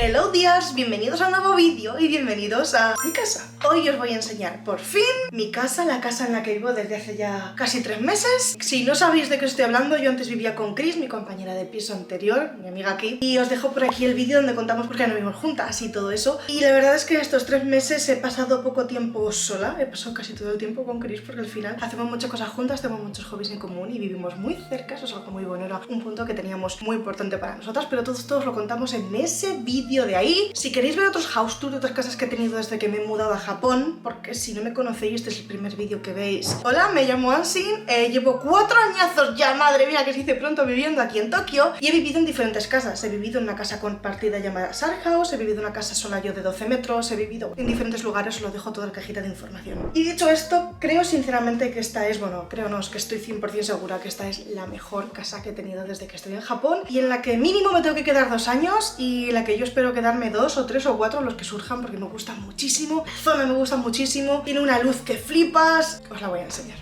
Hello días, bienvenidos a un nuevo vídeo y bienvenidos a mi casa. Hoy os voy a enseñar por fin mi casa, la casa en la que vivo desde hace ya casi 3 meses. Si no sabéis de qué estoy hablando, yo antes vivía con Chris, mi compañera de piso anterior, mi amiga aquí, y os dejo por aquí el vídeo donde contamos por qué no vivimos juntas y todo eso. Y la verdad es que estos 3 meses he pasado poco tiempo sola, he pasado casi todo el tiempo con Chris porque al final hacemos muchas cosas juntas, tenemos muchos hobbies en común y vivimos muy cerca, eso es algo muy bueno, era un punto que teníamos muy importante para nosotras, pero todo esto os lo contamos en ese vídeo de ahí. Si queréis ver otros house tours de otras casas que he tenido desde que me he mudado a Japón, porque si no me conocéis, este es el primer vídeo que veis. Hola, me llamo Ansin, llevo 4 añazos ya, madre mía, que se dice pronto, viviendo aquí en Tokio, y he vivido en diferentes casas. He vivido en una casa compartida llamada Share House, he vivido en una casa sola yo de 12 metros, he vivido en diferentes lugares, os lo dejo toda la cajita de información. Y dicho esto, creo sinceramente que esta es, bueno, creo no, es que estoy 100% segura que esta es la mejor casa que he tenido desde que estoy en Japón, y en la que mínimo me tengo que quedar 2 años, y en la que yo espero quedarme 2 o 3 o 4 los que surjan, porque me gusta muchísimo, la zona me gusta muchísimo, tiene una luz que flipas, os la voy a enseñar.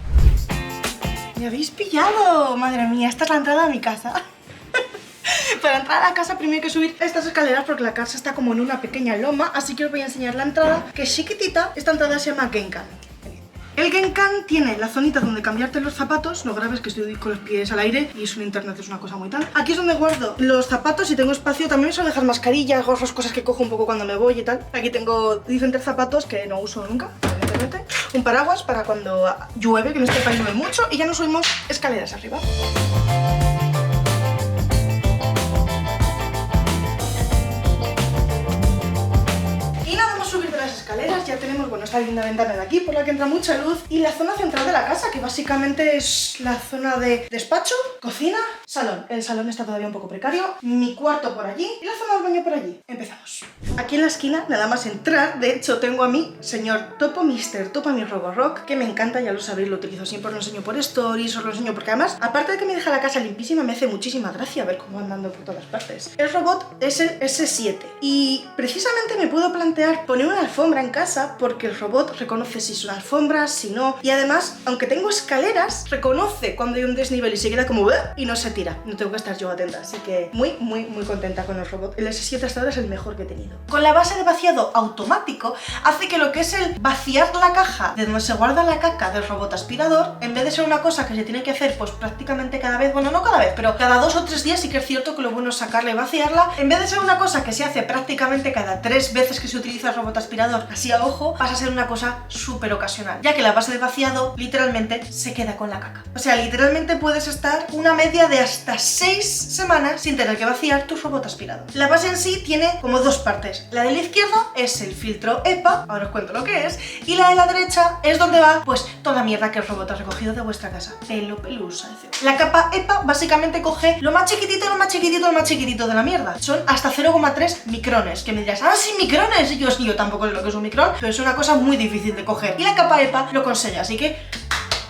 ¡Me habéis pillado! Madre mía, esta es la entrada a mi casa. Para entrar a la casa primero hay que subir estas escaleras porque la casa está como en una pequeña loma, así que os voy a enseñar la entrada, que es chiquitita. Esta entrada se llama Genkan. El Genkan tiene la zonita donde cambiarte los zapatos, lo grave es que estoy con los pies al aire y eso en internet es una cosa muy tal. Aquí es donde guardo los zapatos y tengo espacio, también suelo dejar mascarillas, gorros, cosas que cojo un poco cuando me voy y tal. Aquí tengo diferentes zapatos que no uso nunca, evidentemente. Un paraguas para cuando llueve, que en este país llueve mucho, y ya nos subimos escaleras arriba. Escaleras, ya tenemos, bueno, esta linda ventana de aquí por la que entra mucha luz y la zona central de la casa, que básicamente es la zona de despacho, cocina, salón. El salón está todavía un poco precario, mi cuarto por allí y la zona del baño por allí. Empezamos. Aquí en la esquina, nada más entrar, de hecho tengo a mi señor Topo, Mr. Topo, a mi Roborock, que me encanta, ya lo sabéis, lo utilizo siempre, os lo enseño por stories, os lo enseño porque además, aparte de que me deja la casa limpísima, me hace muchísima gracia ver cómo andando por todas partes. El robot es el S7 y precisamente me puedo plantear poner una alfombra en casa porque el robot reconoce si son alfombras, si no, y además, aunque tengo escaleras, reconoce cuando hay un desnivel y se queda como y no se tira, no tengo que estar yo atenta, así que muy contenta con el robot. El S7 hasta ahora es el mejor que he tenido. Con la base de vaciado automático hace que lo que es el vaciar la caja de donde se guarda la caca del robot aspirador, en vez de ser una cosa que se tiene que hacer pues prácticamente cada vez, bueno, no cada vez, pero cada 2 o 3 días, sí que es cierto que lo bueno es sacarla y vaciarla, en vez de ser una cosa que se hace prácticamente cada 3 veces que se utiliza el robot aspirador, así a ojo, pasa a ser una cosa súper ocasional, ya que la base de vaciado literalmente se queda con la caca. O sea, literalmente puedes estar una media de hasta 6 semanas sin tener que vaciar tu robot aspirador. La base en sí tiene como 2 partes. La de la izquierda es el filtro EPA, ahora os cuento lo que es, y la de la derecha es donde va pues toda la mierda que el robot ha recogido de vuestra casa. Pelusa, etc. La capa EPA básicamente coge lo más chiquitito, lo más chiquitito, lo más chiquitito de la mierda. Son hasta 0,3 micrones, que me dirás, ah, sí, micrones, y yo tampoco sé lo que es un micrón, pero es una cosa muy difícil de coger. Y la capa EPA lo consigue, así que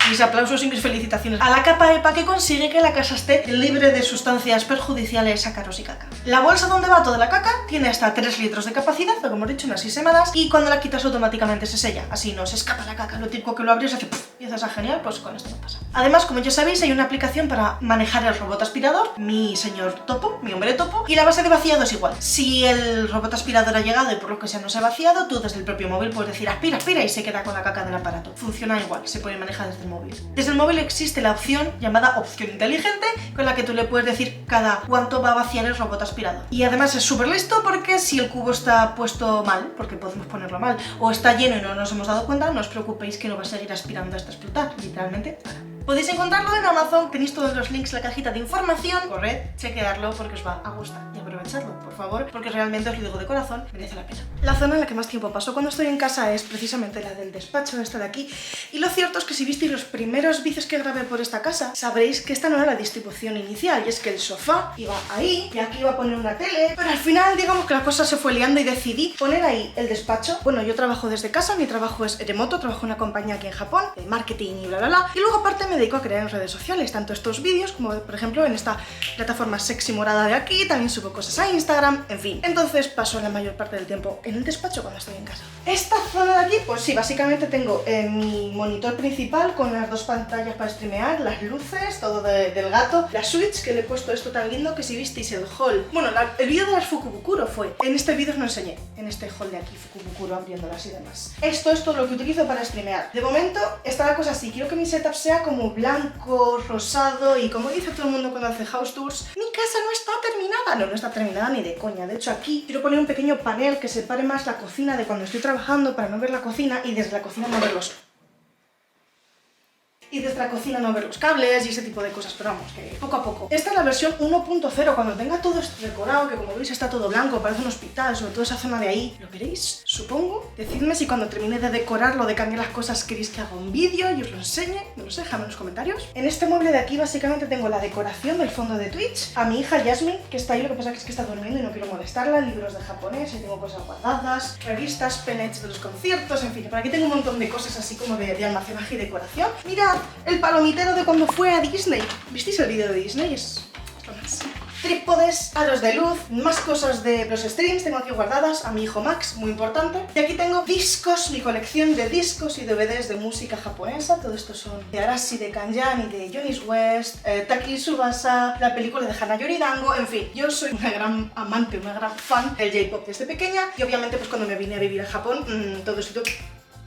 mis aplausos y mis felicitaciones a la capa EPA que consigue que la casa esté libre de sustancias perjudiciales, ácaros y caca. La bolsa donde va toda la caca tiene hasta 3 litros de capacidad, lo que hemos dicho, unas 6 semanas, y cuando la quitas automáticamente se sella, así no se escapa la caca. Lo típico que lo abres hace puff, y haces a genial, pues con esto no pasa. Además, como ya sabéis, hay una aplicación para manejar el robot aspirador, mi señor Topo, mi hombre Topo, y la base de vaciado es igual. Si el robot aspirador ha llegado y por lo que sea no se ha vaciado, tú desde el propio móvil puedes decir aspira, aspira, y se queda con la caca del aparato. Funciona igual, se puede manejar desde el móvil. Desde el móvil existe la opción llamada opción inteligente, con la que tú le puedes decir cada cuánto va a vaciar el robot aspirador. Y además es súper listo porque si el cubo está puesto mal, porque podemos ponerlo mal, o está lleno y no nos hemos dado cuenta, no os preocupéis que no va a seguir aspirando hasta explotar, literalmente. Podéis encontrarlo en Amazon, tenéis todos los links en la cajita de información. Corred, chequearlo porque os va a gustar y aprovechadlo, por favor, porque realmente os lo digo de corazón, merece la pena. La zona en la que más tiempo paso cuando estoy en casa es precisamente la del despacho, esta de aquí, y lo cierto es que si visteis los primeros vídeos que grabé por esta casa, sabréis que esta no era la distribución inicial, y es que el sofá iba ahí, y aquí iba a poner una tele, pero al final digamos que la cosa se fue liando y decidí poner ahí el despacho. Bueno, yo trabajo desde casa, mi trabajo es remoto, trabajo en una compañía aquí en Japón, de marketing y bla bla bla, y luego aparte me dedico a crear en redes sociales, tanto estos vídeos como por ejemplo en esta plataforma sexy morada de aquí, también subo cosas a Instagram, en fin. Entonces paso la mayor parte del tiempo en el despacho cuando estoy en casa. Esta zona de aquí, pues sí, básicamente tengo mi monitor principal con las dos pantallas para streamear, las luces, todo del gato, la Switch, que le he puesto esto tan lindo que si visteis el haul. Bueno, el vídeo de las Fukubukuro fue. En este vídeo os lo enseñé, en este haul de aquí, Fukubukuro abriéndolas y demás. Esto es todo lo que utilizo para streamear. De momento está la cosa así, quiero que mi setup sea como blanco, rosado y como dice todo el mundo cuando hace house tours, mi casa no está terminada. No está terminada ni de coña. De hecho aquí quiero poner un pequeño panel que separe más la cocina de cuando estoy trabajando para no ver la cocina y desde la cocina no ver los cables y ese tipo de cosas, pero vamos, que poco a poco. Esta es la versión 1.0, cuando tenga todo esto decorado, que como veis está todo blanco, parece un hospital, sobre todo esa zona de ahí. ¿Lo queréis? Supongo. Decidme si cuando termine de decorarlo, de cambiar las cosas, queréis que haga un vídeo y os lo enseñe. No lo sé, dejadme en los comentarios. En este mueble de aquí básicamente tengo la decoración del fondo de Twitch, a mi hija Yasmin, que está ahí, lo que pasa es que está durmiendo y no quiero molestarla, libros de japonés, y tengo cosas guardadas, revistas, penets de los conciertos, en fin, por aquí tengo un montón de cosas así como de almacenaje y decoración. Mirad, el palomitero de cuando fue a Disney. ¿Visteis el vídeo de Disney? Es lo más. Trípodes, aros de luz, más cosas de los streams, tengo aquí guardadas, a mi hijo Max, muy importante. Y aquí tengo discos, mi colección de discos y DVDs de música japonesa. Todo esto son de Arashi, de Kanjani, de Johnny's West, Taki Tsubasa, la película de Hana Yoridango, en fin. Yo soy una gran amante, una gran fan del J-pop desde pequeña y obviamente pues cuando me vine a vivir a Japón, todo esto...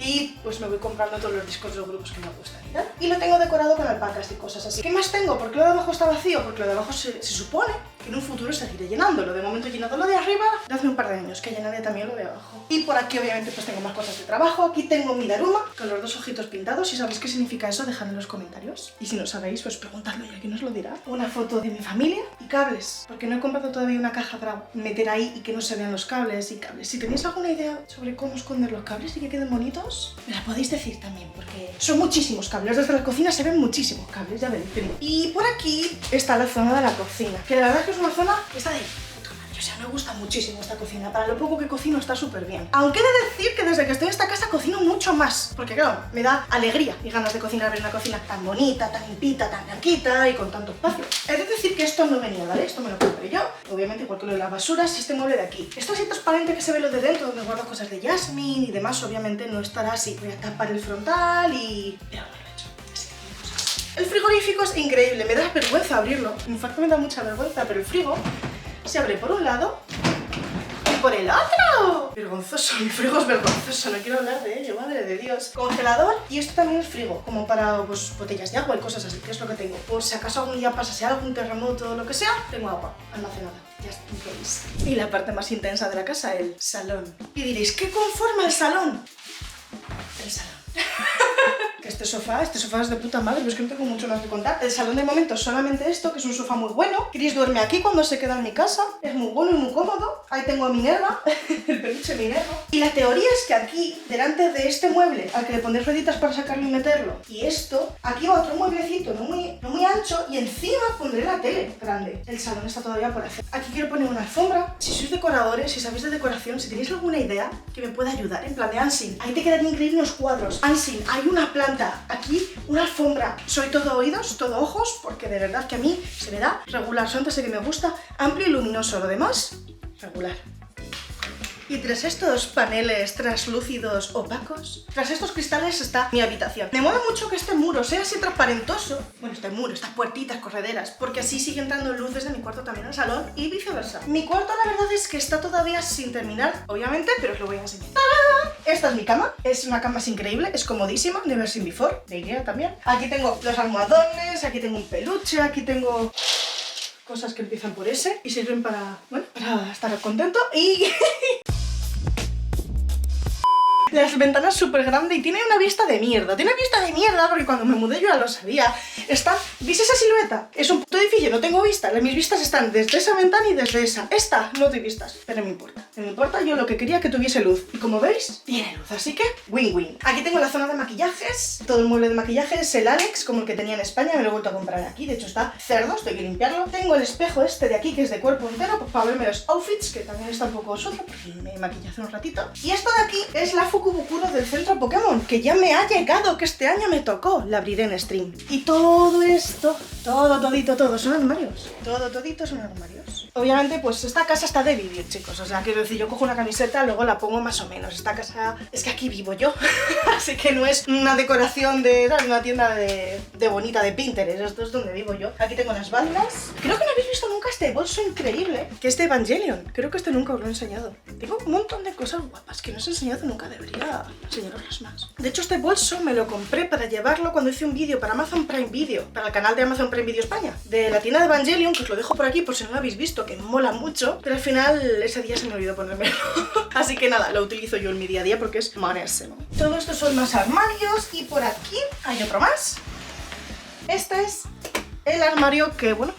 Y pues me voy comprando todos los discos de los grupos que me gustan y tal. Y lo tengo decorado con alpacas y cosas así. ¿Qué más tengo? ¿Por qué lo de abajo está vacío? Porque lo de abajo se supone que en un futuro seguiré llenándolo. De momento he llenado lo de arriba, de hace un par de años, que llenaré también lo de abajo. Y por aquí obviamente pues tengo más cosas de trabajo. Aquí tengo mi Daruma, con los dos ojitos pintados. Si sabéis qué significa eso, dejadme en los comentarios. Y si no sabéis, pues preguntadlo y aquí nos lo dirá. Una foto de mi familia y cables, porque no he comprado todavía una caja para meter ahí y que no se vean los cables y cables. Si tenéis alguna idea sobre cómo esconder los cables y que queden bonitos, me la podéis decir también, porque son muchísimos cables. Desde la cocina se ven muchísimos cables, ya veréis. Y por aquí está la zona de la cocina, que la verdad es que es una zona que está de puta madre. O sea, me gusta muchísimo esta cocina. Para lo poco que cocino está súper bien. Aunque he de decir que desde que estoy en esta casa cocino mucho más, porque claro, me da alegría y ganas de cocinar, ver una cocina tan bonita, tan limpita, tan blanquita y con tanto espacio. He de decir que esto no venía, ¿vale? Esto me lo compré yo, obviamente igual que lo de las basuras y este mueble de aquí. Esto así transparente que se ve lo de dentro, donde guardo cosas de Yasmin y demás, obviamente no estará así. Voy a tapar el frontal y... Pero no lo he hecho. Así que cosas. El frigorífico es increíble, me da vergüenza abrirlo. En fact me da mucha vergüenza, pero el frigo se abre por un lado y por el otro. Vergonzoso, mi frigo es vergonzoso, no quiero hablar de ello, madre de Dios. Congelador, y esto también es frigo, como para pues, botellas de agua y cosas así, que es lo que tengo. Por si acaso algún día pasase algún terremoto o lo que sea, tengo agua almacenada. Ya veis. Y la parte más intensa de la casa, el salón. Y diréis, ¿qué conforma el salón? El salón. Este sofá es de puta madre, pero es que no tengo mucho más que contar. El salón de momento es solamente esto, que es un sofá muy bueno. Chris duerme aquí cuando se queda en mi casa. Es muy bueno y muy cómodo. Ahí tengo a Minerva, el peluche Minerva. Y la teoría es que aquí, delante de este mueble, al que le pondré rueditas para sacarlo y meterlo, y esto, aquí va otro mueblecito no muy ancho, y encima pondré la tele grande. El salón está todavía por hacer. Aquí quiero poner una alfombra. Si sois decoradores, si sabéis de decoración, si tenéis alguna idea que me pueda ayudar, en plan de Ansin, ahí te quedan increíbles los cuadros. Ansin, hay una planta, aquí una alfombra. Soy todo oídos, todo ojos, porque de verdad que a mí se me da regular. Solamente que me gusta amplio y luminoso, lo demás, regular. Y tras estos paneles translúcidos opacos, tras estos cristales está mi habitación. Me mola mucho que este muro sea así transparentoso. Bueno, este muro, estas puertitas correderas, porque así sigue entrando luz desde mi cuarto también al salón y viceversa. Mi cuarto la verdad es que está todavía sin terminar, obviamente, pero os lo voy a enseñar. ¡Tarán! Esta es mi cama, es una cama increíble, es comodísima, never seen before, de Ikea también. Aquí tengo los almohadones, aquí tengo un peluche, aquí tengo... cosas que empiezan por S y sirven para, bueno, para estar contento y... Las ventanas súper grandes y tiene una vista de mierda. Tiene vista de mierda porque cuando me mudé yo ya lo sabía. ¿Veis esa silueta? Es un puto edificio, no tengo vista. Mis vistas están desde esa ventana y desde esa. Esta no doy vistas, pero no me importa. No me importa, yo lo que quería que tuviese luz. Y como veis, tiene luz, así que win-win. Aquí tengo la zona de maquillajes. Todo el mueble de maquillaje es el Alex, como el que tenía en España. Me lo he vuelto a comprar aquí. De hecho está cerdo, estoy que limpiarlo. Tengo el espejo este de aquí, que es de cuerpo entero, pues para verme los outfits, que también está un poco sucio, porque me maquillé hace un ratito. Y esto de aquí es la Fukubukuro del centro Pokémon, que ya me ha llegado, que este año me tocó. La abriré en stream. Y todo esto, todo son armarios. Todito son armarios. Obviamente, pues esta casa está de vivir, chicos. O sea, quiero decir, yo cojo una camiseta, luego la pongo más o menos. Esta casa, es que aquí vivo yo. Así que no es una decoración de, ¿sabes? Una tienda de bonita de Pinterest. Esto es donde vivo yo. Aquí tengo las bandas. Creo que no habéis visto nunca este bolso increíble, que es de Evangelion. Creo que este nunca os lo he enseñado. Tengo un montón de cosas guapas que no os he enseñado nunca. Debería enseñaroslas más. De hecho, este bolso me lo compré para llevarlo cuando hice un vídeo para Amazon Prime Video, para el canal de Amazon Prime Video España, de la tienda de Evangelion, que os lo dejo por aquí por si no lo habéis visto, que mola mucho, pero al final ese día se me olvidó ponérmelo. Así que nada, lo utilizo yo en mi día a día porque es marésimo. Todo esto son más armarios y por aquí hay otro más. Este es el armario que, bueno,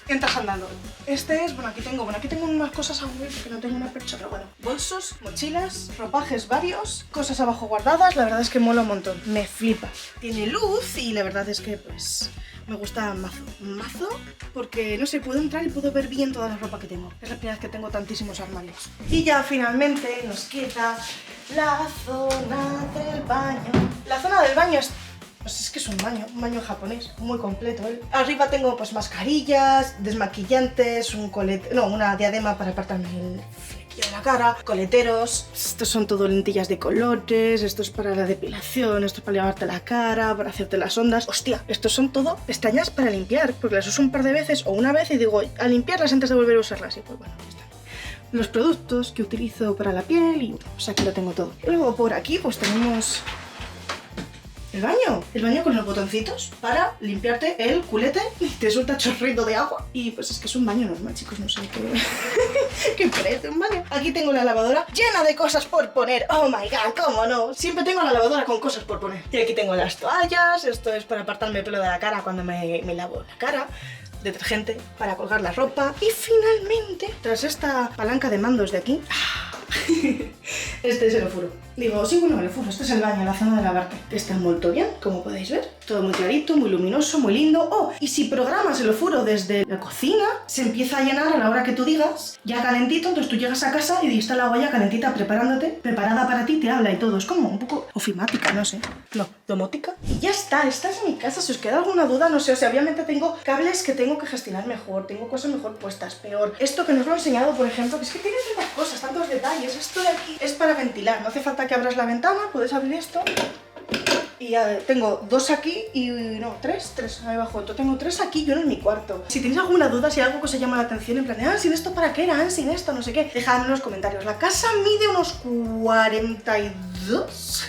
entras andando. Este es, bueno, aquí tengo unas cosas aún porque no tengo una percha, pero bueno. Bolsos, mochilas, ropajes varios, cosas abajo guardadas, la verdad es que mola un montón, me flipa. Tiene luz y la verdad es que, pues, me gusta mazo, porque, no sé, puedo entrar y puedo ver bien toda la ropa que tengo. Es la primera vez que tengo tantísimos armarios. Y ya finalmente nos queda la zona del baño. La zona del baño es... Pues es que es un baño japonés, muy completo. Arriba tengo pues mascarillas, desmaquillantes, una diadema para apartarme el flequillo de la cara, coleteros. Estos son todo lentillas de colores, esto es para la depilación, esto es para lavarte la cara, para hacerte las ondas. Hostia, estos son todo pestañas para limpiar, porque las uso un par de veces o una vez y digo, a limpiarlas antes de volver a usarlas. Y pues bueno, ya está. Los productos que utilizo para la piel y pues aquí lo tengo todo. Luego por aquí pues tenemos... el baño con los botoncitos para limpiarte el culete y te suelta chorrito de agua. Y pues es que es un baño normal, chicos, no sé qué parece un baño. Aquí tengo la lavadora llena de cosas por poner. Oh my god, cómo no. Siempre tengo la lavadora con cosas por poner. Y aquí tengo las toallas, esto es para apartarme el pelo de la cara cuando me lavo la cara. Detergente para colgar la ropa. Y finalmente, tras esta palanca de mandos de aquí, este es el ofuro. Digo, sí, bueno, el ofuro, este es el baño, la zona de lavarte. Está muy bien, como podéis ver. Todo muy clarito, muy luminoso, muy lindo. Oh, y si programas el ofuro desde la cocina, se empieza a llenar a la hora que tú digas, ya calentito, entonces tú llegas a casa y está el agua ya calentita preparada para ti, te habla y todo. Es como un poco ofimática, no sé. No, domótica. Y ya está, esta es mi casa. Si os queda alguna duda, no sé, o sea, obviamente tengo cables que tengo que gestionar mejor, tengo cosas mejor puestas, peor. Esto que nos lo he enseñado, por ejemplo, que es que tiene tantas cosas, tantos detalles. Esto de aquí es para ventilar, no hace falta que abras la ventana, puedes abrir esto. Y ya tengo dos aquí y no, tres ahí abajo. Yo tengo tres aquí y uno en mi cuarto. Si tenéis alguna duda, si hay algo que os llama la atención, en plan, sin esto para qué era, sin esto, no sé qué, dejadme en los comentarios. La casa mide unos 42,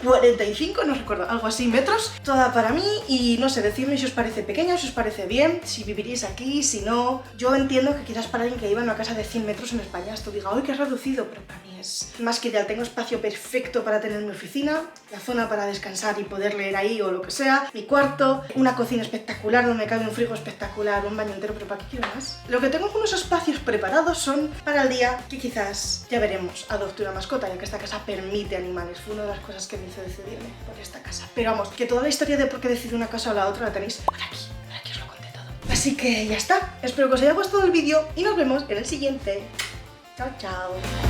45, no recuerdo, algo así, metros. Toda para mí y no sé, decidme si os parece pequeña, si os parece bien, si viviríais aquí, si no. Yo entiendo que quizás para alguien que iba en una casa de 100 metros en España esto diga, ¡ay, qué reducido! Pero para mí es más que ideal. Tengo espacio perfecto para tener mi oficina, la zona para descansar y poder leer ahí o lo que sea, mi cuarto, una cocina espectacular donde me cabe un frigo espectacular, un baño entero, pero ¿para qué quiero más? Lo que tengo con unos espacios preparados son para el día que quizás, ya veremos, adopte una mascota, ya que esta casa permite animales. Fue una de las cosas que me hizo decidirme por esta casa. Pero vamos, que toda la historia de por qué decidí una casa o la otra la tenéis por aquí os lo conté todo. Así que ya está, espero que os haya gustado el vídeo y nos vemos en el siguiente. Chao, chao.